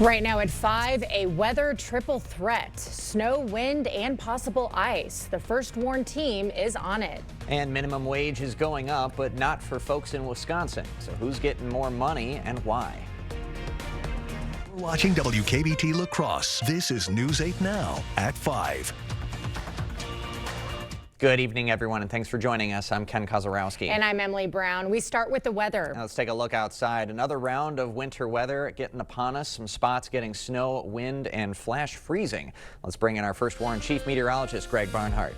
Right now at 5, a weather triple threat. Snow, wind, and possible ice. The First Warn team is on it. And minimum wage is going up, but not for folks in Wisconsin. So who's getting more money and why? We're watching WKBT La Crosse. This is News 8 Now at 5. Good evening, everyone, and thanks for joining us. I'm Ken Kozarowski. And I'm Emily Brown. We start with the weather. Now let's take a look outside. Another round of winter weather getting upon us. Some spots getting snow, wind, and flash freezing. Let's bring in our First Warn Chief Meteorologist, Greg Barnhart.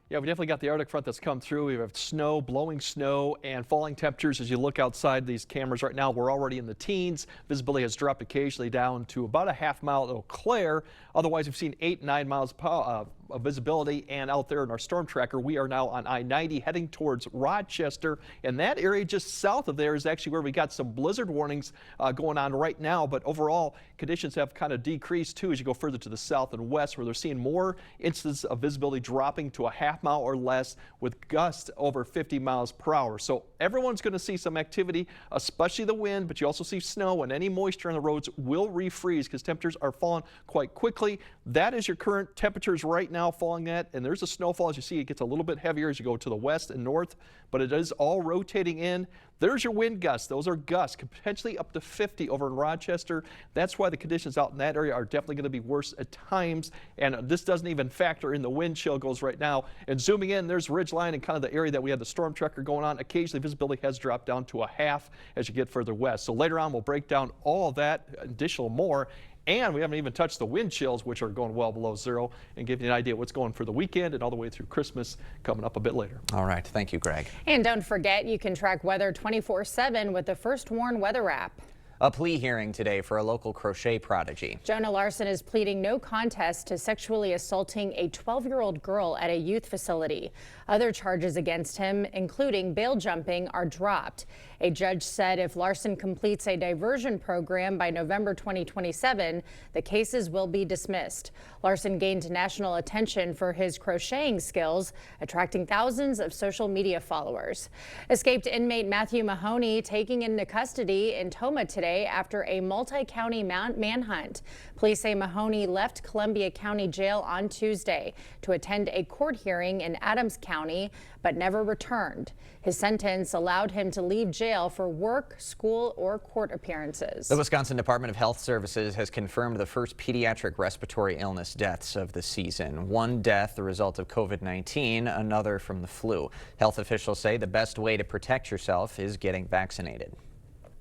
Yeah, we definitely got the Arctic front that's come through. We have snow, blowing snow, and falling temperatures. As you look outside these cameras right now, we're already in the teens. Visibility has dropped occasionally down to about a half mile at Eau Claire. Otherwise, we've seen 8-9 miles of visibility, and out there in our storm tracker, we are now on I-90 heading towards Rochester, and that area just south of there is actually where we got some blizzard warnings going on right now. But overall, conditions have kind of decreased too as you go further to the south and west, where they're seeing more instances of visibility dropping to a half mile or less with gusts over 50 miles per hour. So everyone's going to see some activity, especially the wind, but you also see snow, and any moisture on the roads will refreeze because temperatures are falling quite quickly. That is your current temperatures right now falling at, and there's a snowfall. As you see, it gets a little bit heavier as you go to the west and north, but it is all rotating in. There's your wind gusts. Those are gusts, potentially up to 50 over in Rochester. That's why the conditions out in that area are definitely going to be worse at times, and this doesn't even factor in the wind chill goes right now. And zooming in, there's Ridgeline and kind of the area that we had the storm tracker going on. Occasionally, visibility has dropped down to a half as you get further west. So later on, we'll break down all of that, additional more. And we haven't even touched the wind chills, which are going well below zero, and give you an idea what's going for the weekend and all the way through Christmas coming up a bit later. All right. Thank you, Greg. And don't forget, you can track weather 24/7 with the First Warn weather app. A plea hearing today for a local crochet prodigy. Jonah Larson is pleading no contest to sexually assaulting a 12-year-old girl at a youth facility. Other charges against him, including bail jumping, are dropped. A judge said if Larson completes a diversion program by November 2027, the cases will be dismissed. Larson gained national attention for his crocheting skills, attracting thousands of social media followers. Escaped inmate Matthew Mahoney taken into custody in Toma today after a multi-county manhunt. Police say Mahoney left Columbia County Jail on Tuesday to attend a court hearing in Adams County, but never returned. His sentence allowed him to leave jail for work, school, or court appearances. The Wisconsin Department of Health Services has confirmed the first pediatric respiratory illness deaths of the season. One death the result of COVID-19, another from the flu. Health officials say the best way to protect yourself is getting vaccinated.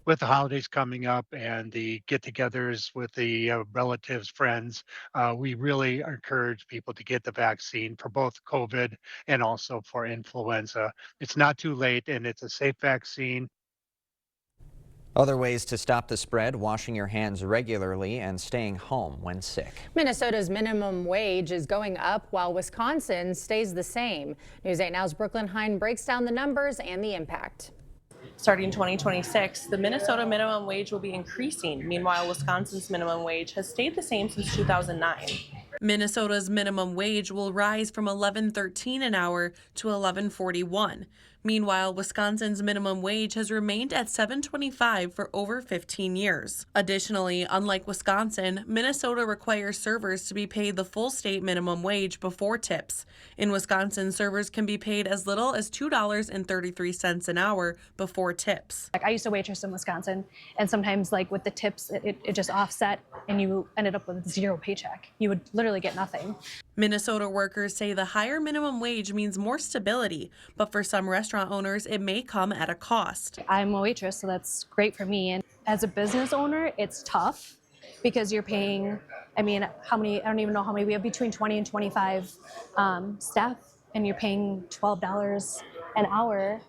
With the holidays coming up and the get-togethers with the relatives, friends, we really encourage people to get the vaccine for both COVID and also for influenza. It's not too late, and it's a safe vaccine. Other ways to stop the spread: washing your hands regularly and staying home when sick. Minnesota's minimum wage is going up while Wisconsin stays the same. News 8 Now's Brooklyn Hine breaks down the numbers and the impact. Starting 2026, the Minnesota minimum wage will be increasing. Meanwhile, Wisconsin's minimum wage has stayed the same since 2009. Minnesota's minimum wage will rise from $11.13 an hour to $11.41. Meanwhile, Wisconsin's minimum wage has remained at $7.25 for over 15 years. Additionally, unlike Wisconsin, Minnesota requires servers to be paid the full state minimum wage before tips. In Wisconsin, servers can be paid as little as $2.33 an hour before tips. I used to waitress in Wisconsin, and sometimes with the tips, it just offset and you ended up with zero paycheck. You would literally get nothing. Minnesota workers say the higher minimum wage means more stability, but for some restaurant owners, it may come at a cost. I'm a waitress, so that's great for me. And as a business owner, it's tough because you're paying, I don't even know how many, we have between 20 and 25 staff, and you're paying $12 an hour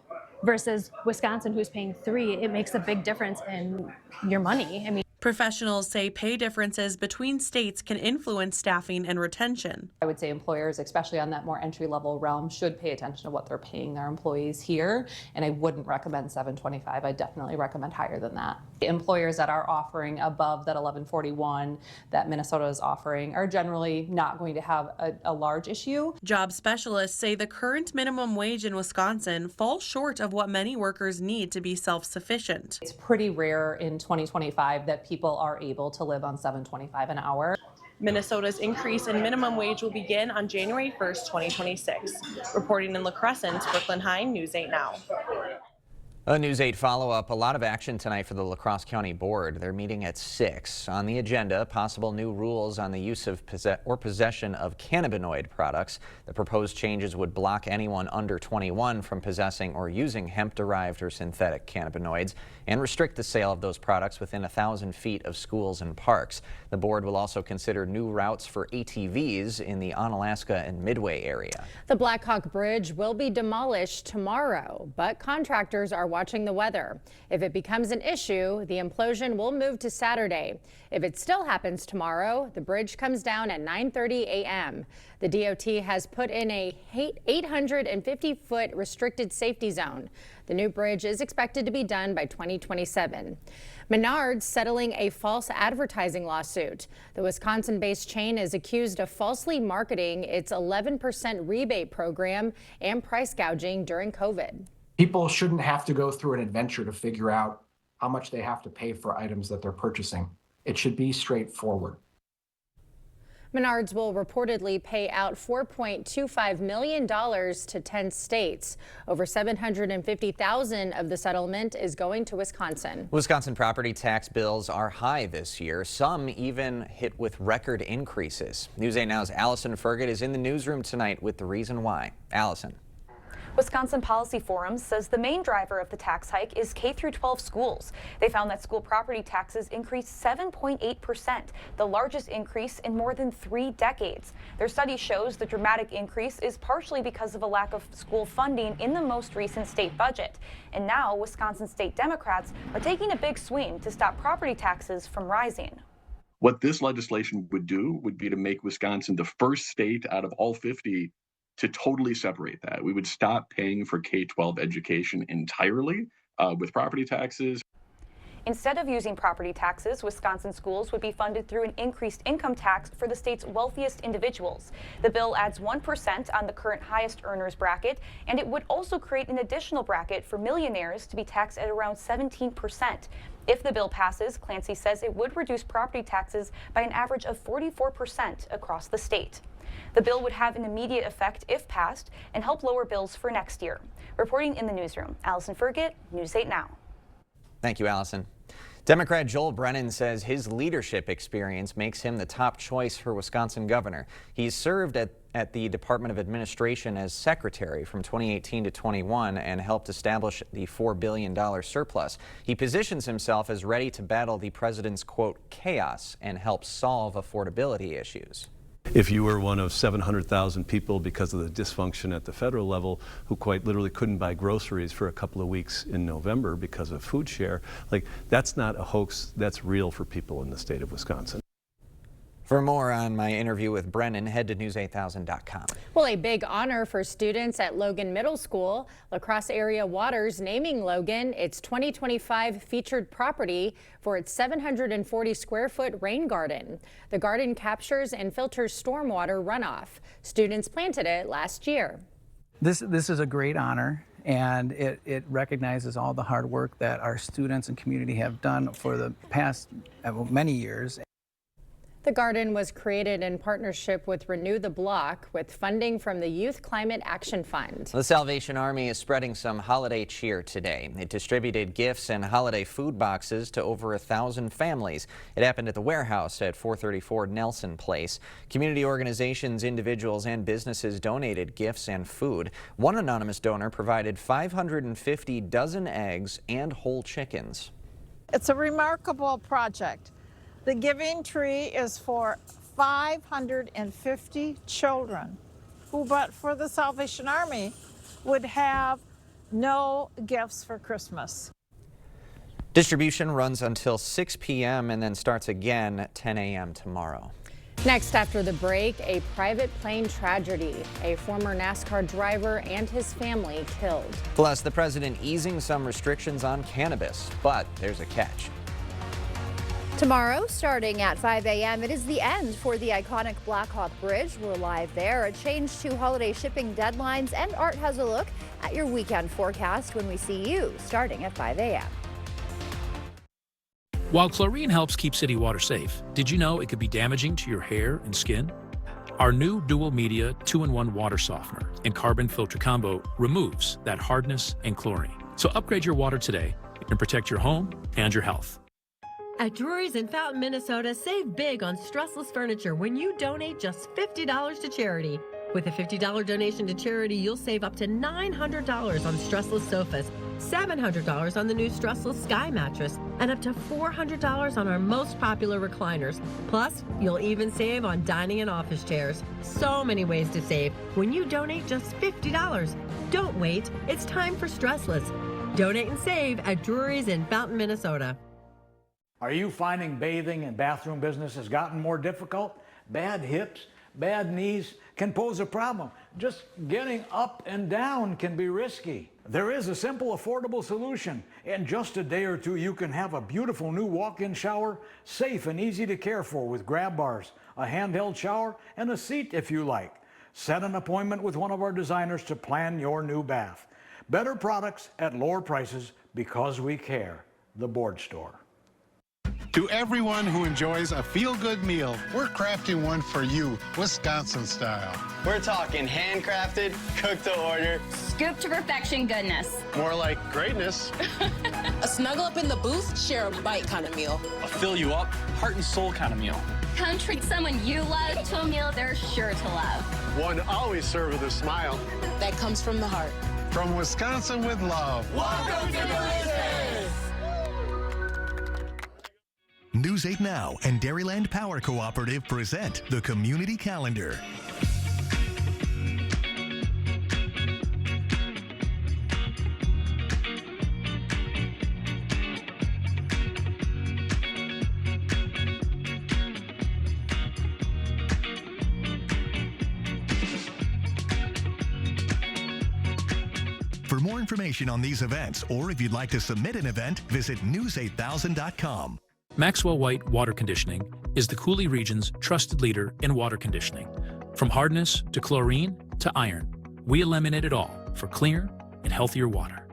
versus Wisconsin, who's paying $3. It makes a big difference in your money. Professionals say pay differences between states can influence staffing and retention. I would say employers, especially on that more entry-level realm, should pay attention to what they're paying their employees here, and I wouldn't recommend $7.25. I definitely recommend higher than that. Employers that are offering above that $11.41 that Minnesota is offering are generally not going to have a large issue. Job specialists say the current minimum wage in Wisconsin falls short of what many workers need to be self-sufficient. It's pretty rare in 2025 that people are able to live on $7.25 an hour. Minnesota's increase in minimum wage will begin on January 1st, 2026. Reporting in La Crescent, Brooklyn Hine, News 8 Now. A News 8 follow-up. A lot of action tonight for the La Crosse County Board. They're meeting at 6. On the agenda, possible new rules on the use of possession of cannabinoid products. The proposed changes would block anyone under 21 from possessing or using hemp-derived or synthetic cannabinoids and restrict the sale of those products within 1,000 feet of schools and parks. The board will also consider new routes for ATVs in the Onalaska and Midway area. The Blackhawk Bridge will be demolished tomorrow, but contractors are watching the weather. If it becomes an issue, the implosion will move to Saturday. If it still happens tomorrow, the bridge comes down at 9:30 a.m. The DOT has put in a 850-foot restricted safety zone. The new bridge is expected to be done by 2027. Menards settling a false advertising lawsuit. The Wisconsin-based chain is accused of falsely marketing its 11% rebate program and price gouging during COVID. People shouldn't have to go through an adventure to figure out how much they have to pay for items that they're purchasing. It should be straightforward. Menards will reportedly pay out $4.25 million to 10 states. Over $750,000 of the settlement is going to Wisconsin. Wisconsin property tax bills are high this year. Some even hit with record increases. News 8 Now's Allison Fergut is in the newsroom tonight with the reason why. Allison. Wisconsin Policy Forum says the main driver of the tax hike is K-12 schools. They found that school property taxes increased 7.8%, the largest increase in more than 3 decades. Their study shows the dramatic increase is partially because of a lack of school funding in the most recent state budget. And now Wisconsin state Democrats are taking a big swing to stop property taxes from rising. What this legislation would do would be to make Wisconsin the first state out of all 50 to totally separate that. We would stop paying for K-12 education entirely with property taxes. Instead of using property taxes, Wisconsin schools would be funded through an increased income tax for the state's wealthiest individuals. The bill adds 1% on the current highest earners bracket, and it would also create an additional bracket for millionaires to be taxed at around 17%. If the bill passes, Clancy says it would reduce property taxes by an average of 44% across the state. The bill would have an immediate effect if passed and help lower bills for next year. Reporting in the newsroom, Allison Fergut, News 8 Now. Thank you, Allison. Democrat Joel Brennan says his leadership experience makes him the top choice for Wisconsin governor. He's served at the Department of Administration as secretary from 2018 to 21 and helped establish the $4 billion surplus. He positions himself as ready to battle the president's, quote, chaos and help solve affordability issues. If you were one of 700,000 people because of the dysfunction at the federal level who quite literally couldn't buy groceries for a couple of weeks in November because of food share, like that's not a hoax, that's real for people in the state of Wisconsin. For more on my interview with Brennan, head to news8000.com. Well, a big honor for students at Logan Middle School. La Crosse Area Waters naming Logan its 2025 featured property for its 740 square foot rain garden. The garden captures and filters stormwater runoff. Students planted it last year. This is a great honor, and it recognizes all the hard work that our students and community have done for the past many years. The garden was created in partnership with Renew the Block with funding from the Youth Climate Action Fund. The Salvation Army is spreading some holiday cheer today. It distributed gifts and holiday food boxes to over 1,000 families. It happened at the warehouse at 434 Nelson Place. Community organizations, individuals, and businesses donated gifts and food. One anonymous donor provided 550 dozen eggs and whole chickens. It's a remarkable project. The Giving Tree is for 550 children who, but for the Salvation Army, would have no gifts for Christmas. Distribution runs until 6 p.m. and then starts again at 10 a.m. tomorrow. Next after the break, a private plane tragedy. A former NASCAR driver and his family killed. Plus, the president easing some restrictions on cannabis, but there's a catch. Tomorrow, starting at 5 a.m., it is the end for the iconic Blackhawk Bridge. We're live there. A change to holiday shipping deadlines, and Art has a look at your weekend forecast when we see you starting at 5 a.m. While chlorine helps keep city water safe, did you know it could be damaging to your hair and skin? Our new Dual Media 2-in-1 water softener and carbon filter combo removes that hardness and chlorine. So upgrade your water today and protect your home and your health. At Drury's in Fountain, Minnesota, save big on stressless furniture when you donate just $50 to charity. With a $50 donation to charity, you'll save up to $900 on stressless sofas, $700 on the new stressless Sky mattress, and up to $400 on our most popular recliners. Plus, you'll even save on dining and office chairs. So many ways to save when you donate just $50. Don't wait. It's time for stressless. Donate and save at Drury's in Fountain, Minnesota. Are you finding bathing and bathroom business has gotten more difficult? Bad hips, bad knees can pose a problem. Just getting up and down can be risky. There is a simple, affordable solution. In just a day or two, you can have a beautiful new walk-in shower, safe and easy to care for with grab bars, a handheld shower, and a seat if you like. Set an appointment with one of our designers to plan your new bath. Better products at lower prices because we care. The Board Store. To everyone who enjoys a feel-good meal, we're crafting one for you, Wisconsin style. We're talking handcrafted, cooked to order, scoop to perfection goodness. More like greatness. A snuggle up in the booth, share a bite kind of meal. A fill you up, heart and soul kind of meal. Come treat someone you love to a meal they're sure to love. One always served with a smile. That comes from the heart. From Wisconsin with love. Welcome to Delicious! News 8 Now and Dairyland Power Cooperative present the Community Calendar. For more information on these events, or if you'd like to submit an event, visit news8000.com. Maxwell White Water Conditioning is the Coulee region's trusted leader in water conditioning. From hardness to chlorine to iron, we eliminate it all for cleaner and healthier water.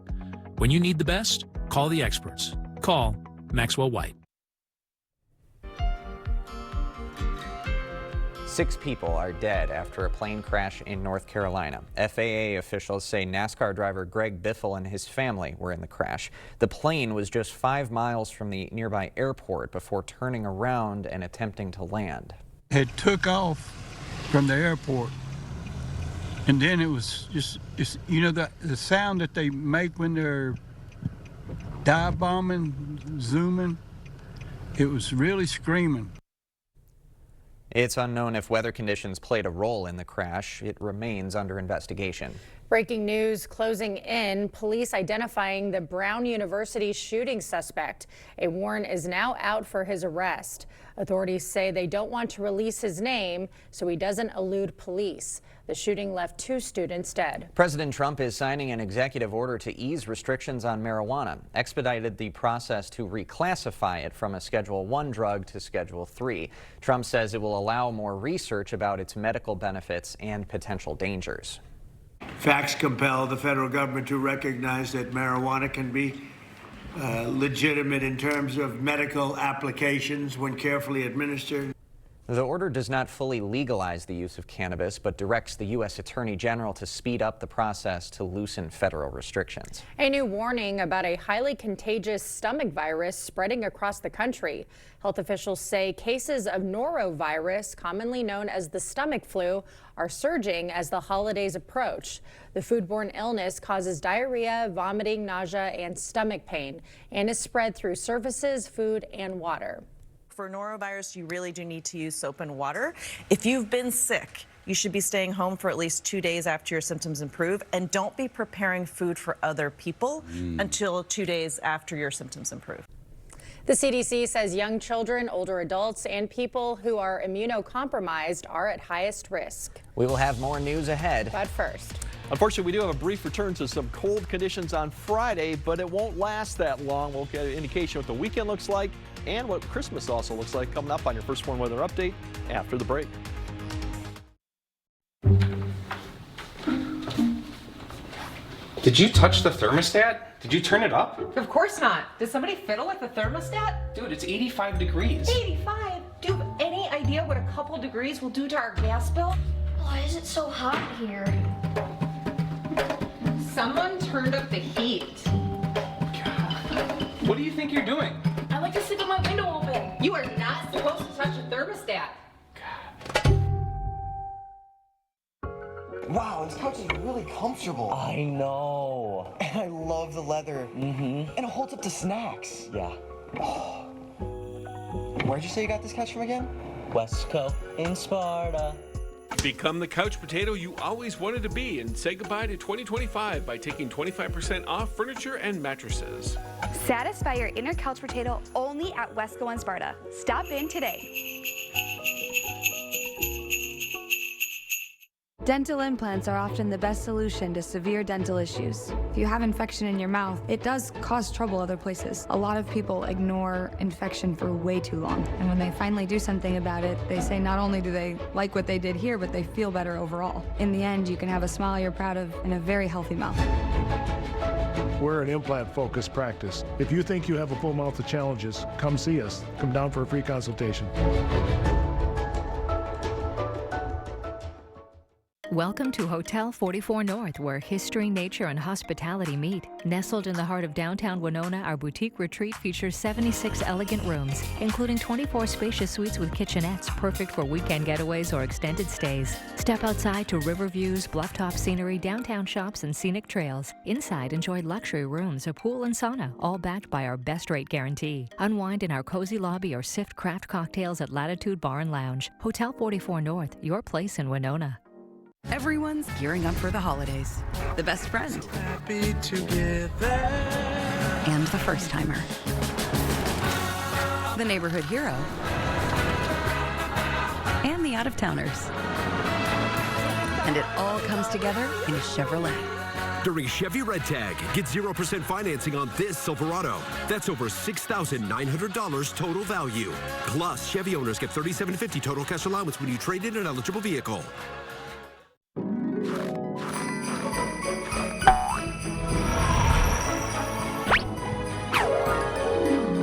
When you need the best, call the experts. Call Maxwell White. 6 people are dead after a plane crash in North Carolina. FAA officials say NASCAR driver Greg Biffle and his family were in the crash. The plane was just 5 miles from the nearby airport before turning around and attempting to land. Had took off from the airport, and then it was just you know, the sound that they make when they're dive bombing, zooming, it was really screaming. It's unknown if weather conditions played a role in the crash. It remains under investigation. Breaking news closing in, police identifying the Brown University shooting suspect. A warrant is now out for his arrest. Authorities say they don't want to release his name so he doesn't elude police. The shooting left 2 students dead. President Trump is signing an executive order to ease restrictions on marijuana, expedited the process to reclassify it from a Schedule 1 drug to Schedule 3. Trump says it will allow more research about its medical benefits and potential dangers. Facts compel the federal government to recognize that marijuana can be legitimate in terms of medical applications when carefully administered. The order does not fully legalize the use of cannabis, but directs the U.S. Attorney General to speed up the process to loosen federal restrictions. A new warning about a highly contagious stomach virus spreading across the country. Health officials say cases of norovirus, commonly known as the stomach flu, are surging as the holidays approach. The foodborne illness causes diarrhea, vomiting, nausea, and stomach pain, and is spread through surfaces, food, and water. For norovirus, you really do need to use soap and water. If you've been sick, you should be staying home for at least 2 days after your symptoms improve, and don't be preparing food for other people until 2 days after your symptoms improve. The CDC says young children, older adults, and people who are immunocompromised are at highest risk. We will have more news ahead. But first, unfortunately, we do have a brief return to some cold conditions on Friday, but it won't last that long. We'll get an indication what the weekend looks like and what Christmas also looks like coming up on your First Warn Weather Update after the break. Did you touch the thermostat? Did you turn it up? Of course not. Did somebody fiddle with the thermostat? Dude, it's 85 degrees. 85? Do you have any idea what a couple degrees will do to our gas bill? Why is it so hot here? Someone turned up the heat. What do you think you're doing? I like to sleep with my window open. You are not supposed to touch a thermostat. Wow, this couch is really comfortable. I know. And I love the leather. Mm-hmm. And it holds up to snacks. Yeah. Oh. Where'd you say you got this couch from again? Westco in Sparta. Become the couch potato you always wanted to be and say goodbye to 2025 by taking 25% off furniture and mattresses. Satisfy your inner couch potato only at Westco in Sparta. Stop in today. Dental implants are often the best solution to severe dental issues. If you have infection in your mouth, it does cause trouble other places. A lot of people ignore infection for way too long. And when they finally do something about it, they say not only do they like what they did here, but they feel better overall. In the end, you can have a smile you're proud of and a very healthy mouth. We're an implant-focused practice. If you think you have a full mouth of challenges, come see us. Come down for a free consultation. Welcome to Hotel 44 North, where history, nature, and hospitality meet. Nestled in the heart of downtown Winona, our boutique retreat features 76 elegant rooms, including 24 spacious suites with kitchenettes, perfect for weekend getaways or extended stays. Step outside to river views, bluff-top scenery, downtown shops, and scenic trails. Inside, enjoy luxury rooms, a pool, and sauna, all backed by our best rate guarantee. Unwind in our cozy lobby or sift craft cocktails at Latitude Bar and Lounge. Hotel 44 North, your place in Winona. Everyone's gearing up for the holidays. The best friend. So happy together. And the first timer. The neighborhood hero. And the out-of-towners. And it all comes together in a Chevrolet. During Chevy Red Tag, get 0% financing on this Silverado. That's over $6,900 total value. Plus, Chevy owners get $3,750 total cash allowance when you trade in an eligible vehicle.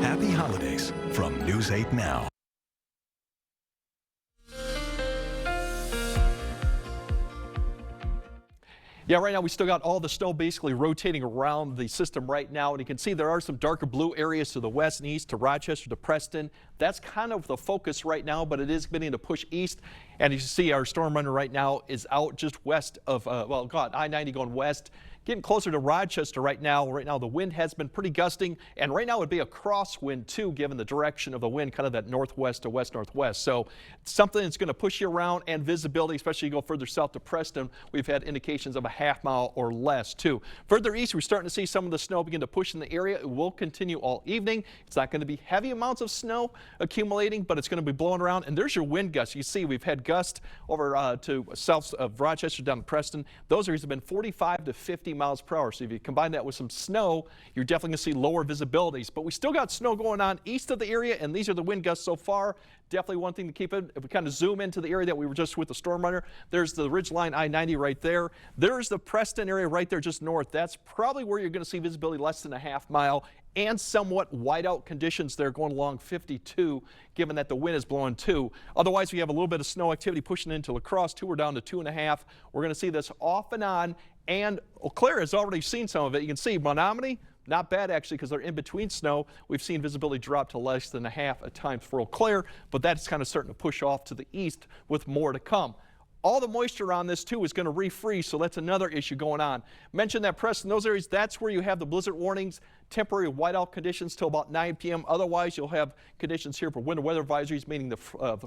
Happy holidays from News 8 Now. Yeah, right now we still got all the snow basically rotating around the system right now, and you can see there are some darker blue areas to the west and east, to Rochester, to Preston. That's kind of the focus right now, but it is beginning to push east. And you see our storm runner right now is out just west of, I-90 going west, getting closer to Rochester right now. Right now the wind has been pretty gusting, and right now it would be a crosswind too, given the direction of the wind, kind of that northwest to west-northwest. So something that's going to push you around, and visibility, especially you go further south to Preston, we've had indications of a half mile or less too. Further east, we're starting to see some of the snow begin to push in the area. It will continue all evening. It's not going to be heavy amounts of snow accumulating, but it's going to be blowing around. And there's your wind gusts. You see we've had gusts over to south of Rochester down to Preston. Those areas have been 45 to 50 miles per hour. So if you combine that with some snow, you're definitely going to see lower visibilities. But we still got snow going on east of the area, and these are the wind gusts so far. Definitely one thing to keep in. If we kind of zoom into the area that we were just with the storm runner, there's the Ridgeline I-90 right there. There's the Preston area right there just north. That's probably where you're going to see visibility less than a half mile and somewhat whiteout conditions there going along 52, given that the wind is blowing 2. Otherwise, we have a little bit of snow activity pushing into La Crosse, 2. We're down to 2.5. We're going to see this off and on, and Eau Claire has already seen some of it. You can see Menominee, not bad actually, because they're in between snow. We've seen visibility drop to less than a half at times for Eau Claire, but that's kind of starting to push off to the east with more to come. All the moisture on this too is going to refreeze, so that's another issue going on. Mentioned that Preston, those areas, that's where you have the blizzard warnings, temporary whiteout conditions till about 9 p.m. Otherwise, you'll have conditions here for winter weather advisories, meaning the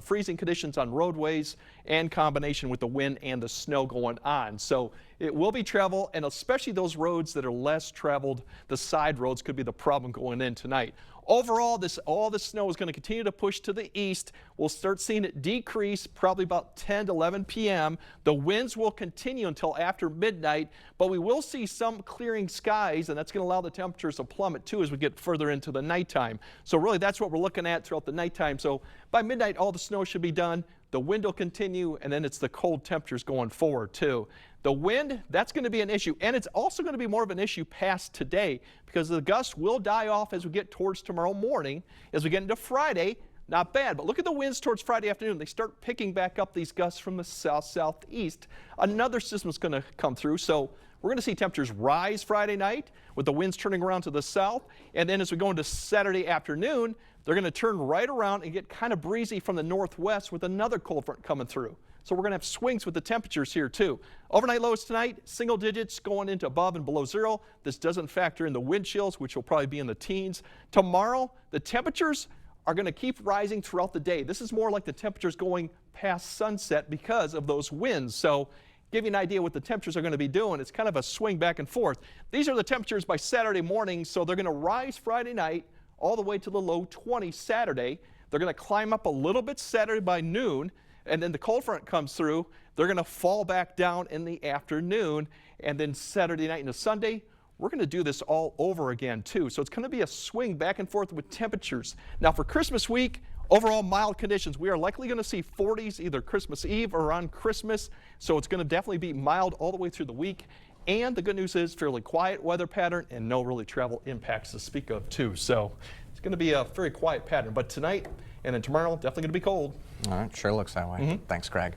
freezing conditions on roadways and combination with the wind and the snow going on. So it will be travel, and especially those roads that are less traveled, the side roads could be the problem going in tonight. Overall, all the snow is going to continue to push to the east. We'll start seeing it decrease probably about 10 to 11 p.m. The winds will continue until after midnight, but we will see some clearing skies, and that's going to allow the temperatures to plummet too as we get further into the nighttime. So really, that's what we're looking at throughout the nighttime. So by midnight, all the snow should be done. The wind will continue, and then it's the cold temperatures going forward too. The wind, that's going to be an issue, and it's also going to be more of an issue past today because the gusts will die off as we get towards tomorrow morning. As we get into Friday, not bad, but look at the winds towards Friday afternoon. They start picking back up these gusts from the south-southeast. Another system is going to come through, so we're going to see temperatures rise Friday night with the winds turning around to the south, and then as we go into Saturday afternoon, they're going to turn right around and get kind of breezy from the northwest with another cold front coming through. So we're going to have swings with the temperatures here too. Overnight lows tonight, single digits going into above and below zero. This doesn't factor in the wind chills, which will probably be in the teens. Tomorrow, the temperatures are going to keep rising throughout the day. This is more like the temperatures going past sunset because of those winds. So give you an idea what the temperatures are going to be doing. It's kind of a swing back and forth. These are the temperatures by Saturday morning, so they're going to rise Friday night all the way to the low 20s Saturday. They're going to climb up a little bit Saturday by noon, and then the cold front comes through. They're going to fall back down in the afternoon, and then Saturday night into Sunday, we're going to do this all over again too. So it's going to be a swing back and forth with temperatures. Now for Christmas week, overall mild conditions. We are likely going to see 40s either Christmas Eve or on Christmas, so it's going to definitely be mild all the way through the week. And the good news is fairly quiet weather pattern and no really travel impacts to speak of too. So it's going to be a very quiet pattern, but tonight and then tomorrow, definitely going to be cold. All right, sure looks that way. Thanks, Craig.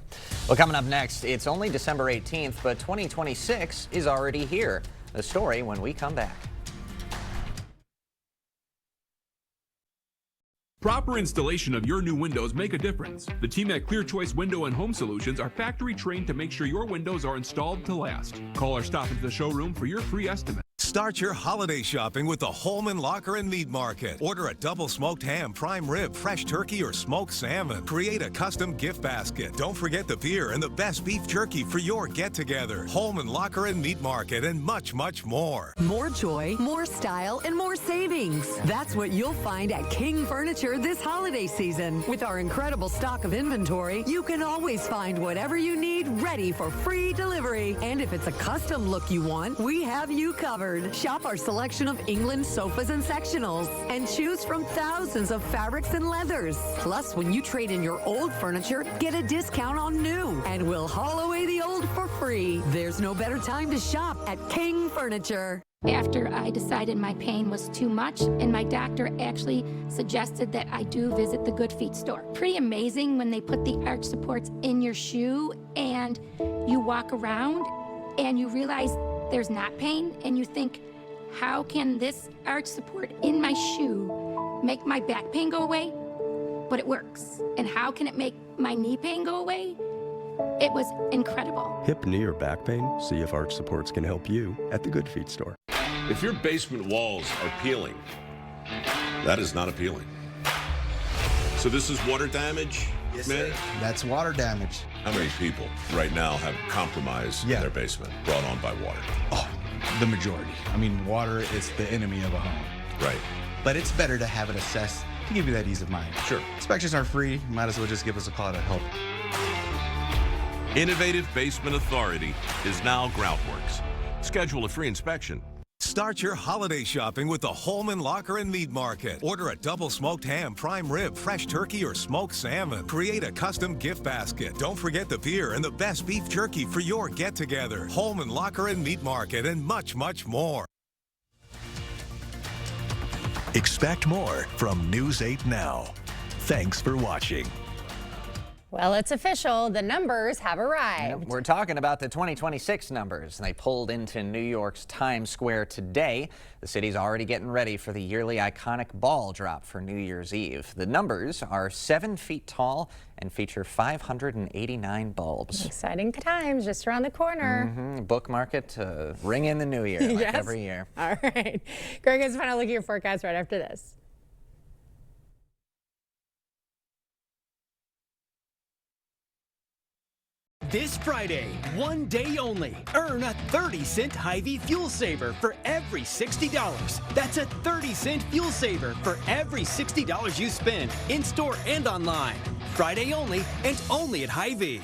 Well, coming up next, it's only December 18th, but 2026 is already here. The story when we come back. Proper installation of your new windows make a difference. The team at Clear Choice Window and Home Solutions are factory trained to make sure your windows are installed to last. Call or stop into the showroom for your free estimate. Start your holiday shopping with the Holman Locker and Meat Market. Order a double smoked ham, prime rib, fresh turkey, or smoked salmon. Create a custom gift basket. Don't forget the beer and the best beef jerky for your get-together. Holman Locker and Meat Market and much, much more. More joy, more style, and more savings. That's what you'll find at King Furniture this holiday season. With our incredible stock of inventory, you can always find whatever you need ready for free delivery. And if it's a custom look you want, we have you covered. Shop our selection of England sofas and sectionals and choose from thousands of fabrics and leathers. Plus, when you trade in your old furniture, get a discount on new, and we'll haul away the old for free. There's no better time to shop at King Furniture. After I decided my pain was too much, and my doctor actually suggested that I do visit the Good Feet store. Pretty amazing when they put the arch supports in your shoe and you walk around and you realize there's not pain, and you think, how can this arch support in my shoe make my back pain go away? But it works. And how can it make my knee pain go away? It was incredible. Hip, knee, or back pain? See if arch supports can help you at the Good Feet store. If your basement walls are peeling, that is not appealing. So this is water damage? Yes, sir. That's water damage. How many people right now have compromise in their basement brought on by water? Oh, the majority. I mean, water is the enemy of a home. Right. But it's better to have it assessed to give you that ease of mind. Sure. Inspections are free. You might as well just give us a call to help. Innovative Basement Authority is now Groundworks. Schedule a free inspection. Start your holiday shopping with the Holman Locker and Meat Market. Order a double smoked ham, prime rib, fresh turkey, or smoked salmon. Create a custom gift basket. Don't forget the beer and the best beef jerky for your get-together. Holman Locker and Meat Market and much, much more. Expect more from News 8 Now. Thanks for watching. Well, it's official. The numbers have arrived. Yep, we're talking about the 2026 numbers. They pulled into New York's Times Square today. The city's already getting ready for the yearly iconic ball drop for New Year's Eve. The numbers are 7 feet tall and feature 589 bulbs. Exciting times just around the corner. Bookmark it to ring in the new year like every year. All right. Greg has a final look at your forecast right after this. This Friday, one day only, earn a 30-cent Hy-Vee fuel saver for every $60. That's a 30-cent fuel saver for every $60 you spend, in-store and online. Friday only, and only at Hy-Vee.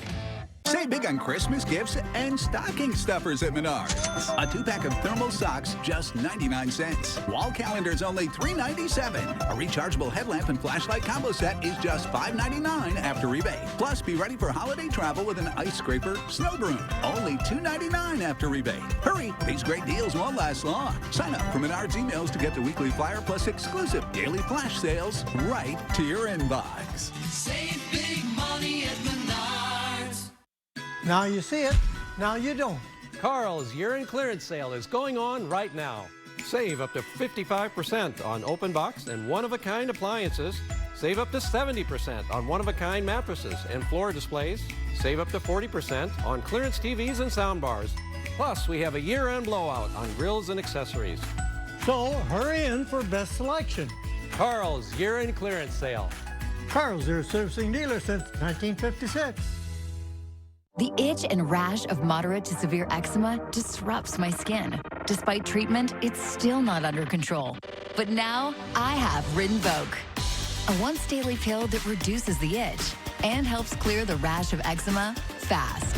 Save big on Christmas gifts and stocking stuffers at Menards. A 2-pack of thermal socks, just 99 cents. Wall calendars, only $3.97. A rechargeable headlamp and flashlight combo set is just $5.99 after rebate. Plus, be ready for holiday travel with an ice scraper snow broom, only $2.99 after rebate. Hurry, these great deals won't last long. Sign up for Menards emails to get the weekly flyer plus exclusive daily flash sales right to your inbox. Save big money at Menards. Now you see it, now you don't. Carl's year-end clearance sale is going on right now. Save up to 55% on open box and one-of-a-kind appliances. Save up to 70% on one-of-a-kind mattresses and floor displays. Save up to 40% on clearance TVs and soundbars. Plus, we have a year-end blowout on grills and accessories. So hurry in for best selection. Carl's year-end clearance sale. Carl's, your servicing dealer since 1956. The itch and rash of moderate to severe eczema disrupts my skin. Despite treatment, it's still not under control. But now I have Rinvoq, a once-daily pill that reduces the itch and helps clear the rash of eczema fast.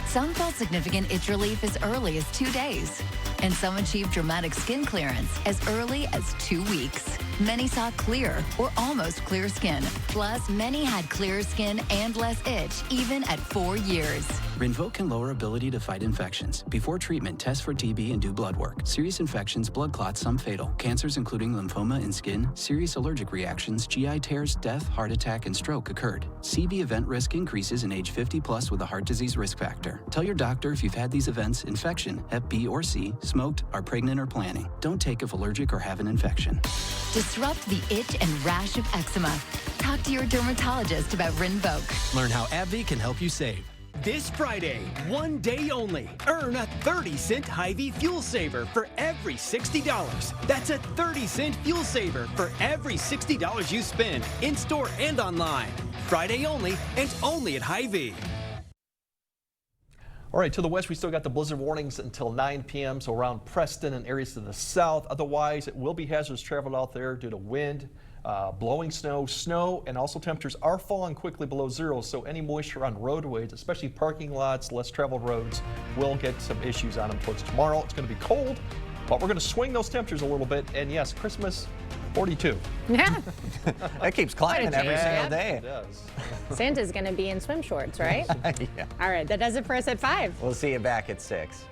Some felt significant itch relief as early as 2 days, and some achieved dramatic skin clearance as early as 2 weeks. Many saw clear or almost clear skin. Plus, many had clearer skin and less itch, even at 4 years. Rinvoq can lower ability to fight infections. Before treatment, test for TB and do blood work. Serious infections, blood clots, some fatal. Cancers including lymphoma and skin, serious allergic reactions, GI tears, death, heart attack, and stroke occurred. CV event risk increases in age 50 plus with a heart disease risk factor. Tell your doctor if you've had these events, infection, Hep B or C, smoked, are pregnant or planning. Don't take if allergic or have an infection. Disrupt the itch and rash of eczema. Talk to your dermatologist about Rinvoq. Learn how AbbVie can help you save. This Friday, 1 day only, earn a 30-cent Hy-Vee fuel saver for every $60. That's a 30-cent fuel saver for every $60 you spend, in-store and online. Friday only, and only at Hy-Vee. All right, to the west, we still got the blizzard warnings until 9 p.m., so around Preston and areas to the south. Otherwise, it will be hazardous travel out there due to wind, blowing snow, and also temperatures are falling quickly below zero, so any moisture on roadways, especially parking lots, less traveled roads, will get some issues on them towards tomorrow. It's going to be cold, but we're going to swing those temperatures a little bit, and yes, Christmas, 42. Yeah. That keeps climbing every single day. It does. Santa's going to be in swim shorts, right? Yeah. All right, that does it for us at 5. We'll see you back at 6.